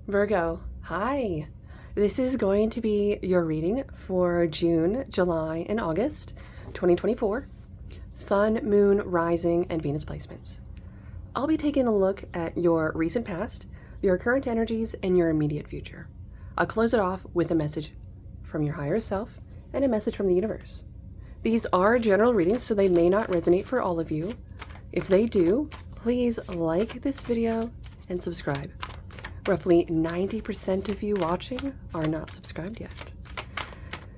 Virgo, hi. This is going to be your reading for June, July, and August 2024. Sun, Moon, Rising, and Venus placements. I'll be taking a look at your recent past, your current energies, and your immediate future. I'll close it off with a message from your higher self and a message from the universe. These are general readings, so they may not resonate for all of you. If they do, please like this video and subscribe. Roughly 90% of you watching are not subscribed yet.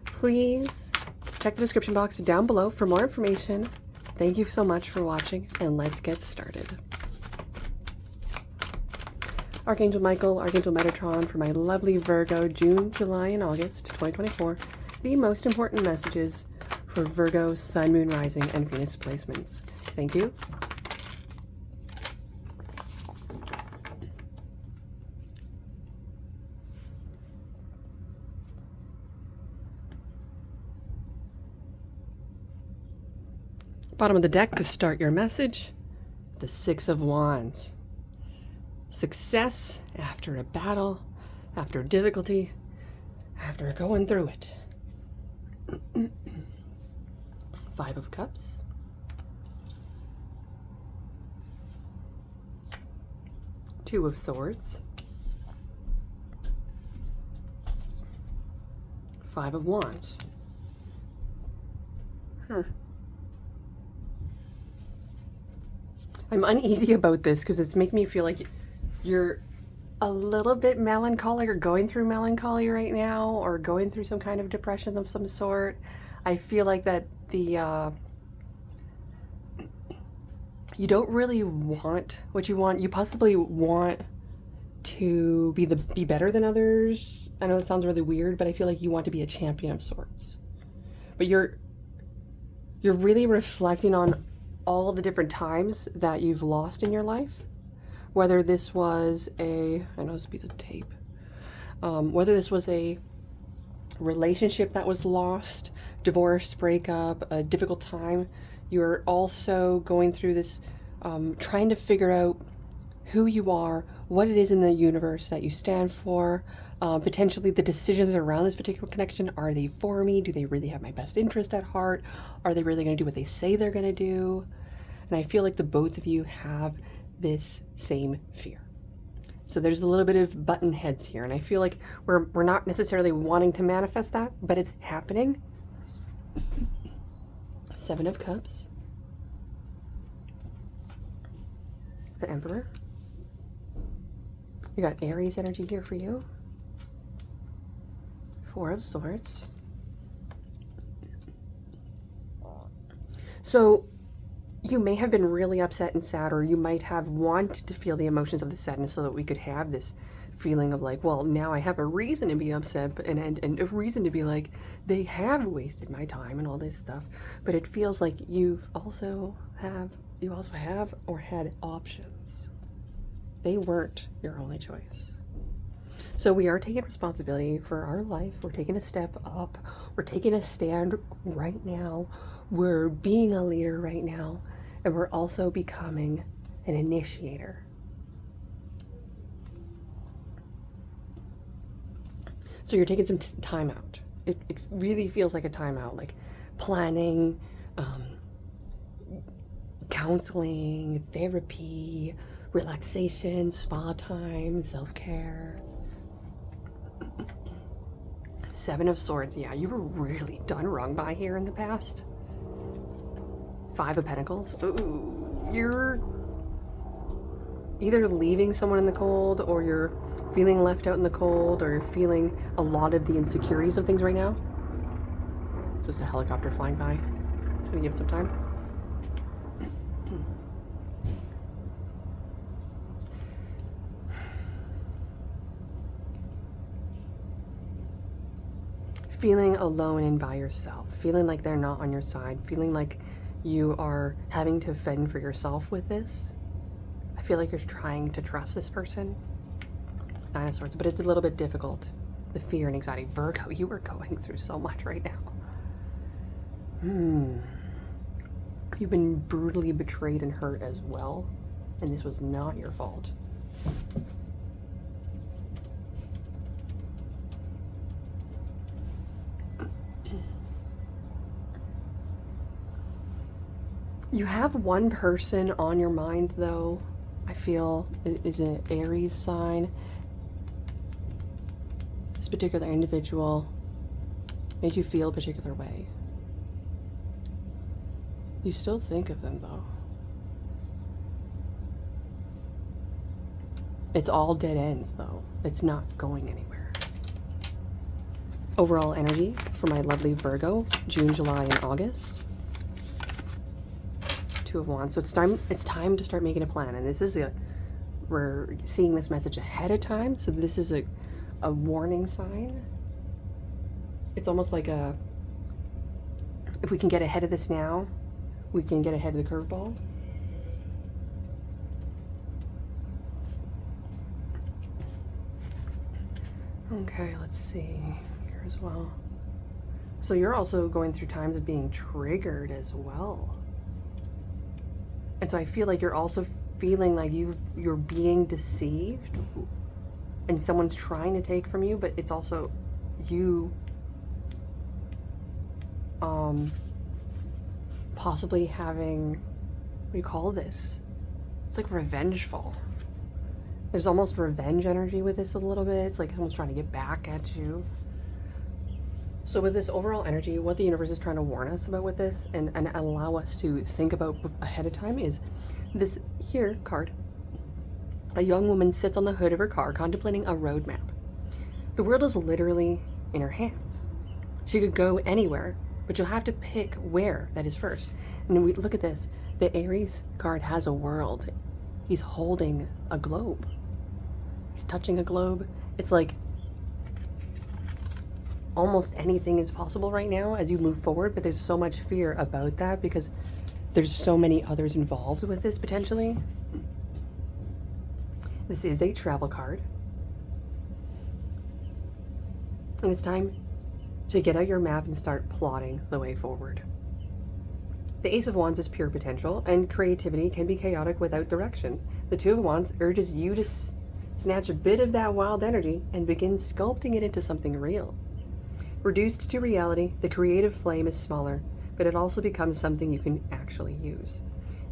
Please check the description box down below for more information. Thank you so much for watching, and let's get started. Archangel Michael, Archangel Metatron for my lovely Virgo, June, July, and August 2024. The most important messages for Virgo, Sun, Moon, Rising, and Venus placements. Thank you. Bottom of the deck to start your message, the Six of Wands. Success after a battle, after difficulty, after going through it. Five of Cups. Two of Swords. Five of Wands. I'm uneasy about this because it's making me feel like you're a little bit melancholic or going through melancholy right now, or going through some kind of depression of some sort. I feel like that you don't really want what you want. You possibly want to be better than others. I know that sounds really weird, but I feel like you want to be a champion of sorts. But you're really reflecting on all the different times that you've lost in your life, whether this was I know this piece of tape, whether this was a relationship that was lost, divorce, breakup, a difficult time. You're also going through this, trying to figure out who you are, what it is in the universe that you stand for, potentially the decisions around this particular connection. Are they for me? Do they really have my best interest at heart? Are they really going to do what they say they're going to do? And I feel like the both of you have this same fear. So there's a little bit of button heads here, and I feel like we're not necessarily wanting to manifest that, but it's happening. Seven of Cups. The Emperor. You got Aries energy here for you. Four of Swords. So you may have been really upset and sad, or you might have wanted to feel the emotions of the sadness so that we could have this feeling of like, well, now I have a reason to be upset and a reason to be like, they have wasted my time and all this stuff. But it feels like you also have or had options. They weren't your only choice. So we are taking responsibility for our life. We're taking a step up. We're taking a stand right now. We're being a leader right now. And we're also becoming an initiator. So you're taking some time out. It really feels like a time out, like planning, counseling, therapy, relaxation, spa time, self-care. Seven of Swords. Yeah, you were really done wrong by here in the past. Five of Pentacles. Ooh, you're either leaving someone in the cold, or you're feeling left out in the cold, or you're feeling a lot of the insecurities of things right now. Just a helicopter flying by. Trying to give it some time. Feeling alone and by yourself, feeling like they're not on your side, feeling like you are having to fend for yourself with this. I feel like you're trying to trust this person. Nine of Swords, but it's a little bit difficult. The fear and anxiety. Virgo, you are going through so much right now. You've been brutally betrayed and hurt as well, and this was not your fault. You have one person on your mind, though, I feel, is an Aries sign. This particular individual made you feel a particular way. You still think of them, though. It's all dead ends, though. It's not going anywhere. Overall energy for my lovely Virgo, June, July, and August. Two of Wands. So it's time to start making a plan. And this is we're seeing this message ahead of time. So this is a warning sign. It's almost like if we can get ahead of this now, we can get ahead of the curveball. Okay, let's see here as well. So you're also going through times of being triggered as well. And so I feel like you're also feeling like you're being deceived and someone's trying to take from you, but it's also you possibly having, what do you call this? It's like revengeful. There's almost revenge energy with this a little bit. It's like someone's trying to get back at you. So with this overall energy, what the universe is trying to warn us about with this and allow us to think about ahead of time is this here card. A young woman sits on the hood of her car contemplating a roadmap. The world is literally in her hands. She could go anywhere, but you'll have to pick where that is first. And we look at this. The Aries card has a world. He's holding a globe. He's touching a globe. It's like almost anything is possible right now as you move forward, but there's so much fear about that because there's so many others involved with this potentially. This is a travel card. And it's time to get out your map and start plotting the way forward. The Ace of Wands is pure potential, and creativity can be chaotic without direction. The Two of Wands urges you to snatch a bit of that wild energy and begin sculpting it into something real. Reduced to reality, the creative flame is smaller, but it also becomes something you can actually use.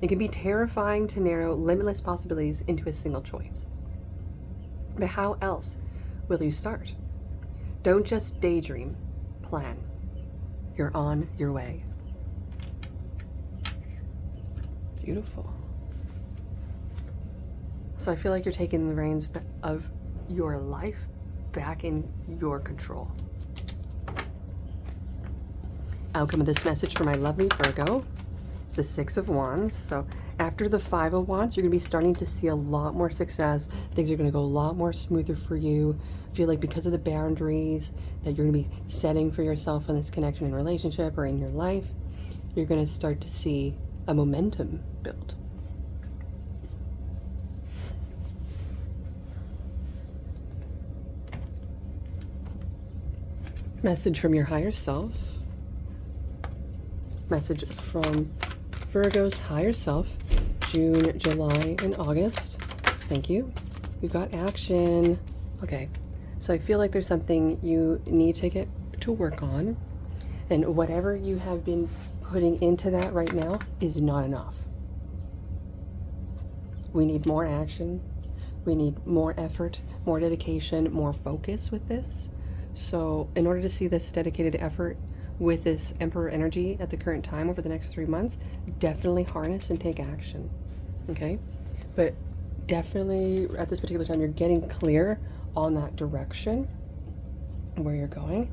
It can be terrifying to narrow limitless possibilities into a single choice. But how else will you start? Don't just daydream, plan. You're on your way. Beautiful. So I feel like you're taking the reins of your life back in your control. Outcome of this message for my lovely Virgo is the Six of Wands. So after the Five of Wands, you're going to be starting to see a lot more success. Things are going to go a lot more smoother for you. I feel like because of the boundaries that you're going to be setting for yourself in this connection and relationship or in your life, you're going to start to see a momentum build. Message from your higher self. Message from Virgo's higher self, June, July, and August. Thank you. We've got action. Okay, so I feel like there's something you need to get to work on, and whatever you have been putting into that right now is not enough. We need more action. We need more effort, more dedication, more focus with this. So in order to see this dedicated effort with this Emperor energy at the current time over the next 3 months, definitely harness and take action. Okay? But definitely at this particular time, you're getting clear on that direction, where you're going,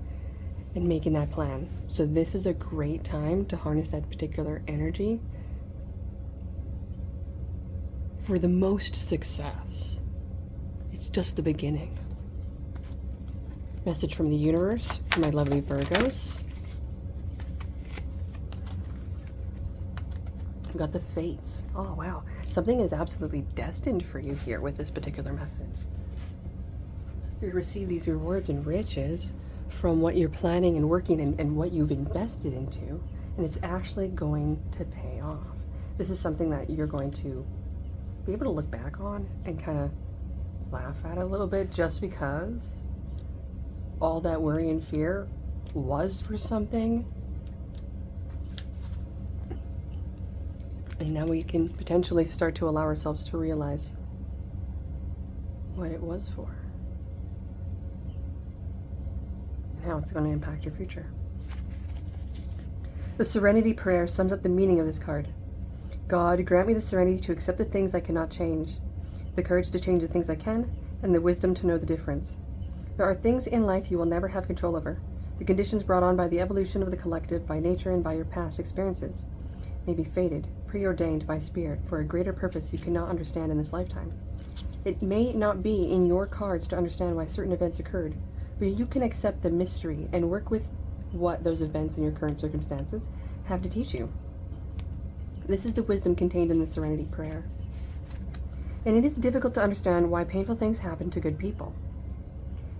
and making that plan. So this is a great time to harness that particular energy for the most success. It's just the beginning. Message from the universe for my lovely Virgos. We've got the fates. Oh, wow. Something is absolutely destined for you here with this particular message. You receive these rewards and riches from what you're planning and working and what you've invested into, and it's actually going to pay off. This is something that you're going to be able to look back on and kind of laugh at a little bit, just because all that worry and fear was for something And now we can potentially start to allow ourselves to realize what it was for and how it's going to impact your future. The Serenity Prayer sums up the meaning of this card. God, grant me the serenity to accept the things I cannot change, the courage to change the things I can, and the wisdom to know the difference. There are things in life you will never have control over. The conditions brought on by the evolution of the collective, by nature, and by your past experiences may be fated, preordained by spirit for a greater purpose you cannot understand in this lifetime. It may not be in your cards to understand why certain events occurred, but you can accept the mystery and work with what those events in your current circumstances have to teach you. This is the wisdom contained in the Serenity Prayer. And it is difficult to understand why painful things happen to good people.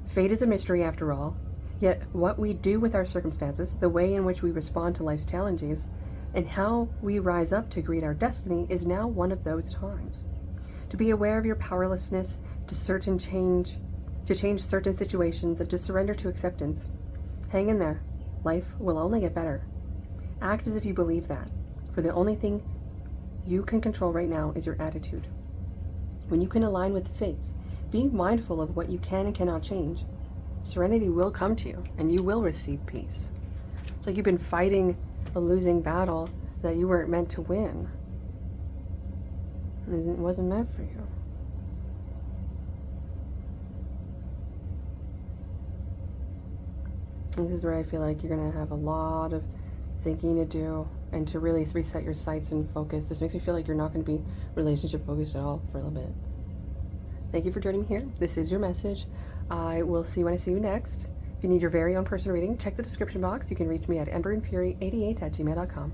Fate is a mystery after all, yet what we do with our circumstances, the way in which we respond to life's challenges, and how we rise up to greet our destiny is now one of those times. To be aware of your powerlessness to change certain situations, and to surrender to acceptance. Hang in there. Life will only get better. Act as if you believe that, for the only thing you can control right now is your attitude. When you can align with the fates, being mindful of what you can and cannot change, serenity will come to you and you will receive peace. It's like you've been fighting a losing battle that you weren't meant to win. It wasn't meant for you. This is where I feel like you're going to have a lot of thinking to do and to really reset your sights and focus. This makes me feel like you're not going to be relationship focused at all for a little bit. Thank you for joining me here. This is your message. I will see you when I see you next. If you need your very own personal reading, check the description box. You can reach me at emberandfury88@gmail.com.